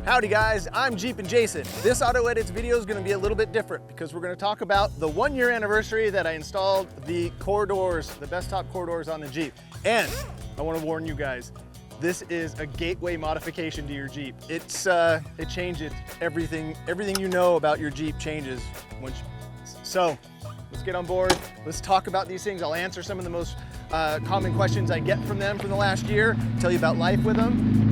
Howdy guys, I'm Jeep and Jason. This Auto Edits video is going to be a little bit different because we're going to talk about the 1-year anniversary that I installed the core doors, the BesTop core doors on the Jeep. And I want to warn you guys, this is a gateway modification to your Jeep. It changes everything you know about your Jeep changes. So let's get on board. Let's talk about these things. I'll answer some of the most common questions I get from them from the last year, tell you about life with them.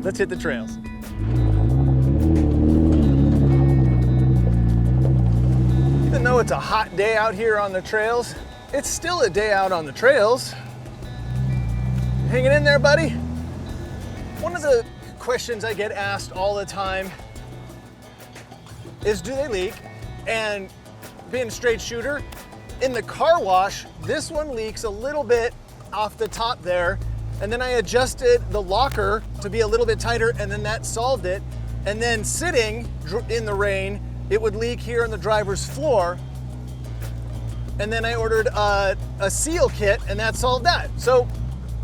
Let's hit the trails. Even though it's a hot day out here on the trails, it's still a day out on the trails. Hanging in there, buddy? One of the questions I get asked all the time is, do they leak? And being a straight shooter, in the car wash, this one leaks a little bit off the top there. And then I adjusted the locker to be a little bit tighter, and then that solved it. And then sitting in the rain, it would leak here on the driver's floor. And then I ordered a seal kit, and that solved that. So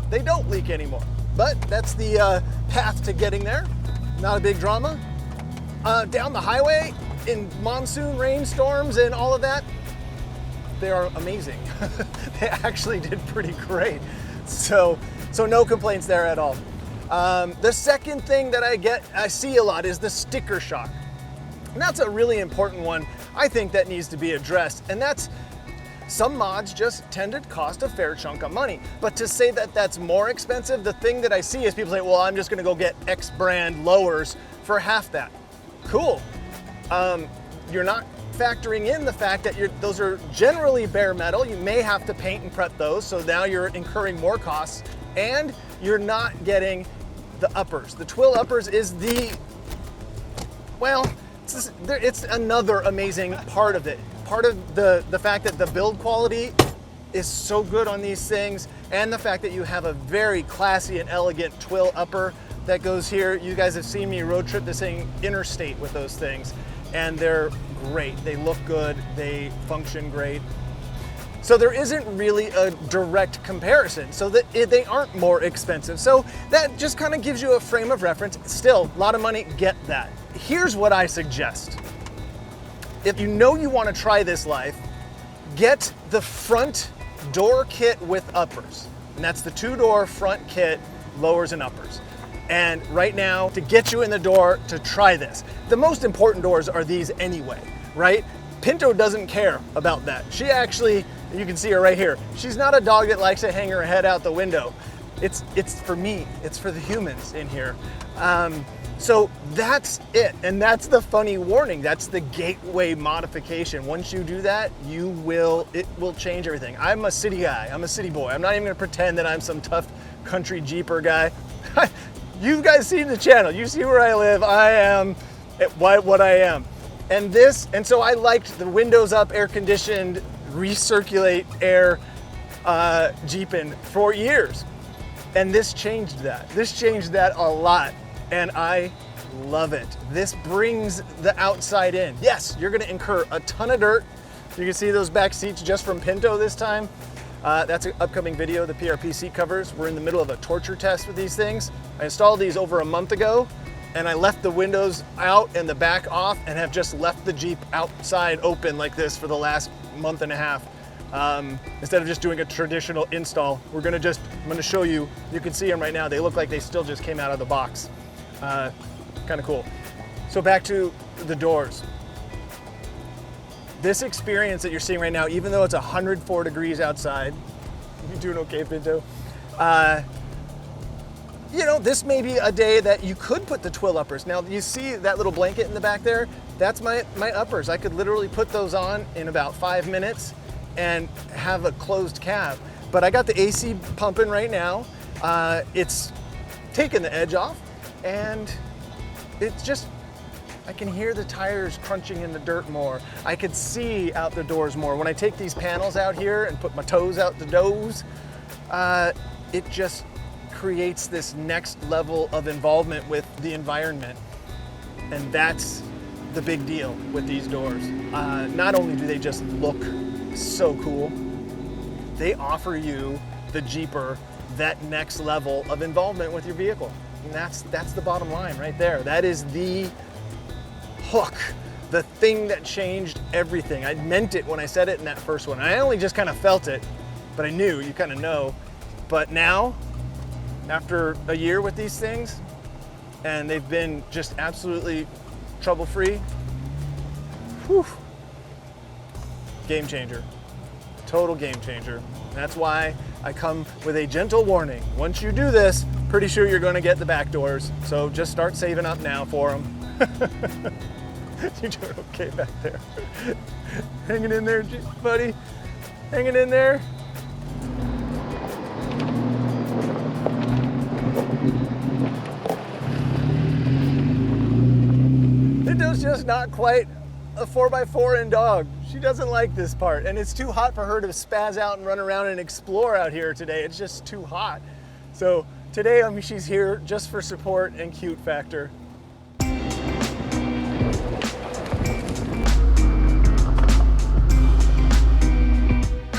they don't leak anymore. But that's the path to getting there. Not a big drama. Down the highway in monsoon rainstorms and all of that, they are amazing. They actually did pretty great. So no complaints there at all. The second thing that I see a lot is the sticker shock. And that's a really important one, I think, that needs to be addressed. And that's, some mods just tend to cost a fair chunk of money. But to say that that's more expensive, the thing that I see is people say, well, I'm just gonna go get X brand lowers for half that. Cool. You're not factoring in the fact that those are generally bare metal. You may have to paint and prep those, so now you're incurring more costs, and you're not getting the uppers. The Twill uppers is it's another amazing part of it. Part of the fact that the build quality is so good on these things, and the fact that you have a very classy and elegant Twill upper that goes here. You guys have seen me road trip this thing interstate with those things, and they're great. They look good, they function great. So there isn't really a direct comparison, so that they aren't more expensive. So that just kind of gives you a frame of reference. Still, a lot of money, get that. Here's what I suggest. If you know you want to try this life, get the front door kit with uppers. And that's the 2-door front kit, lowers and uppers. And right now, to get you in the door to try this, the most important doors are these anyway, right? Pinto doesn't care about that. She actually, you can see her right here. She's not a dog that likes to hang her head out the window. It's for me, it's for the humans in here. So that's it, and that's the funny warning. That's the gateway modification. Once you do that, it will change everything. I'm a city guy, I'm a city boy. I'm not even gonna pretend that I'm some tough country Jeeper guy. You guys see the channel, you see where I live. I am what I am. And so I liked the windows up, air conditioned, recirculate air Jeepin' for years. And this changed that. This changed that a lot. And I love it. This brings the outside in. Yes, you're gonna incur a ton of dirt. You can see those back seats just from Pinto this time. That's an upcoming video, the PRP seat covers. We're in the middle of a torture test with these things. I installed these over a month ago, and I left the windows out and the back off, and have just left the Jeep outside open like this for the last month and a half. Instead of just doing a traditional install, I'm gonna show you. You can see them right now. They look like they still just came out of the box. Kind of cool. So back to the doors. This experience that you're seeing right now, even though it's 104 degrees outside, you doing okay, Pinto? You know, this may be a day that you could put the Twill uppers. Now, you see that little blanket in the back there? That's my uppers. I could literally put those on in about 5 minutes and have a closed cab. But I got the AC pumping right now. It's taken the edge off, and it's just, I can hear the tires crunching in the dirt more. I could see out the doors more. When I take these panels out here and put my toes out the doors, it just creates this next level of involvement with the environment. And that's the big deal with these doors. Not only do they just look so cool, they offer you the Jeeper that next level of involvement with your vehicle. And that's the bottom line right there. That is the hook, the thing that changed everything. I meant it when I said it in that first one. I only just kind of felt it, but I knew, you kind of know. But now, after a year with these things, and they've been just absolutely trouble-free, whew, game changer, total game changer. That's why I come with a gentle warning. Once you do this, pretty sure you're gonna get the back doors, so just start saving up now for them. You're doing okay back there. Hanging in there, buddy. Hanging in there. Pinto's just not quite a 4x4 in dog. She doesn't like this part, and it's too hot for her to spaz out and run around and explore out here today. It's just too hot. So today, she's here just for support and cute factor.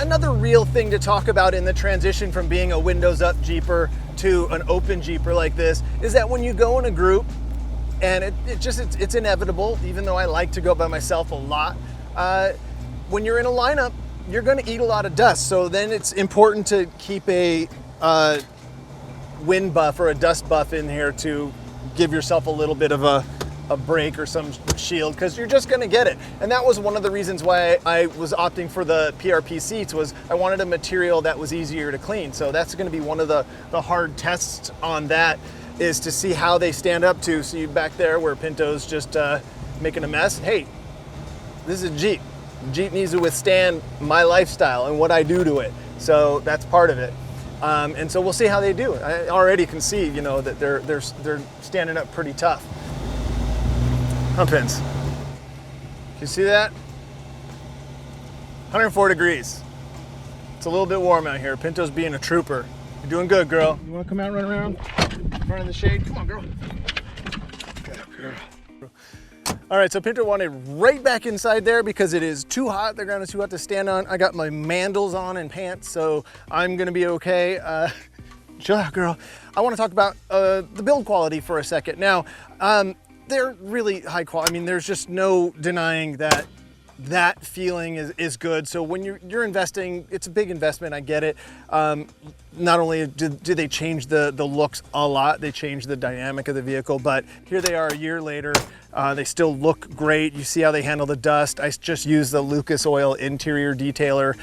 Another real thing to talk about in the transition from being a windows up Jeeper to an open Jeeper like this is that when you go in a group, and it's inevitable, even though I like to go by myself a lot, when you're in a lineup, you're gonna eat a lot of dust. So then it's important to keep a wind buff or a dust buff in here to give yourself a little bit of a break or some shield, because you're just gonna get it. And that was one of the reasons why I was opting for the PRP seats, was I wanted a material that was easier to clean. So that's gonna be one of the hard tests on that, is to see how they stand up to. See back there where Pinto's just making a mess. Hey, this is a Jeep. Jeep needs to withstand my lifestyle and what I do to it. So that's part of it. And so we'll see how they do. I already can see, that they're standing up pretty tough. Hump pins. Can you see that? 104 degrees. It's a little bit warm out here. Pinto's being a trooper. You're doing good, girl. You want to come out and run around? Run in the shade? Come on, girl. Good girl. All right, so Pinto wanted right back inside there because it is too hot. The ground is too hot to stand on. I got my mandals on and pants, so I'm gonna be okay. Chill out, girl. I want to talk about the build quality for a second. Now, they're really high quality. There's just no denying that that feeling is good. So when you're investing, it's a big investment, I get it. Not only do they change the looks a lot, they change the dynamic of the vehicle, but here they are a year later. They still look great. You see how they handle the dust. I just use the Lucas Oil interior detailer.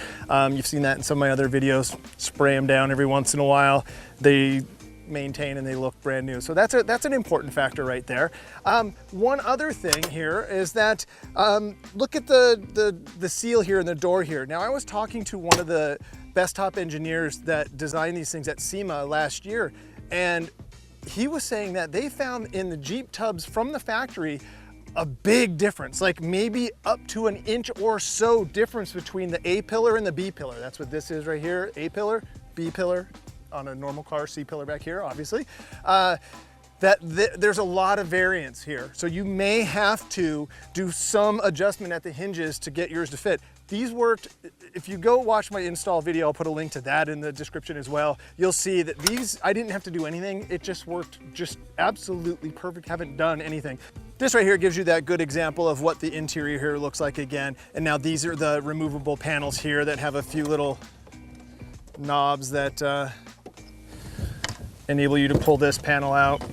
You've seen that in some of my other videos. Spray them down every once in a while. They maintain and they look brand new. So that's an important factor right there. One other thing here is that look at the seal here and the door here. Now, I was talking to one of the BesTop engineers that designed these things at SEMA last year, and he was saying that they found in the Jeep tubs from the factory a big difference, like maybe up to an inch or so difference between the A pillar and the B pillar. That's what this is right here, A pillar, B pillar. On a normal car, C pillar back here, obviously. There's a lot of variance here. So you may have to do some adjustment at the hinges to get yours to fit. These worked, if you go watch my install video, I'll put a link to that in the description as well. You'll see that these, I didn't have to do anything. It just worked just absolutely perfect. Haven't done anything. This right here gives you that good example of what the interior here looks like again. And now these are the removable panels here that have a few little knobs that enable you to pull this panel out.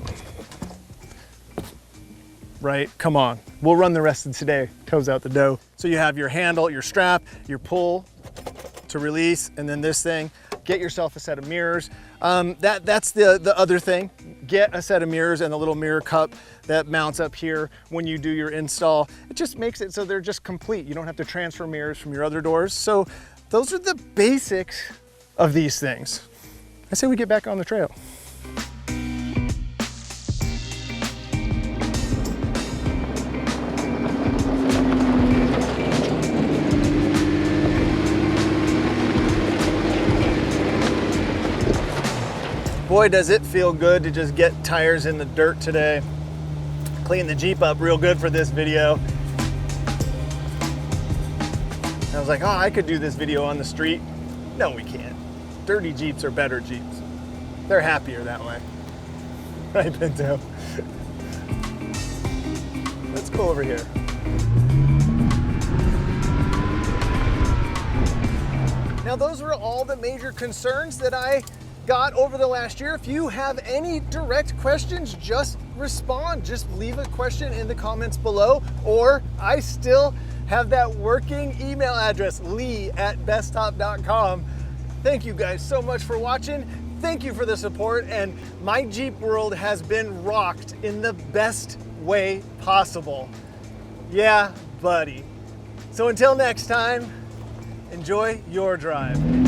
Right, come on. We'll run the rest of today, toes out the dough. So you have your handle, your strap, your pull to release, and then this thing. Get yourself a set of mirrors. That's the other thing. Get a set of mirrors and a little mirror cup that mounts up here when you do your install. It just makes it so they're just complete. You don't have to transfer mirrors from your other doors. So those are the basics of these things. I say we get back on the trail. Boy, does it feel good to just get tires in the dirt today. Clean the Jeep up real good for this video. I was like, oh, I could do this video on the street. No, we can't. Dirty Jeeps are better Jeeps. They're happier that way. Right, Pinto? Let's go over here. Now those were all the major concerns that I got over the last year. If you have any direct questions, just respond. Just leave a question in the comments below, or I still have that working email address, lee@bestop.com. Thank you guys so much for watching. Thank you for the support, and my Jeep world has been rocked in the best way possible. Yeah, buddy. So until next time, enjoy your drive.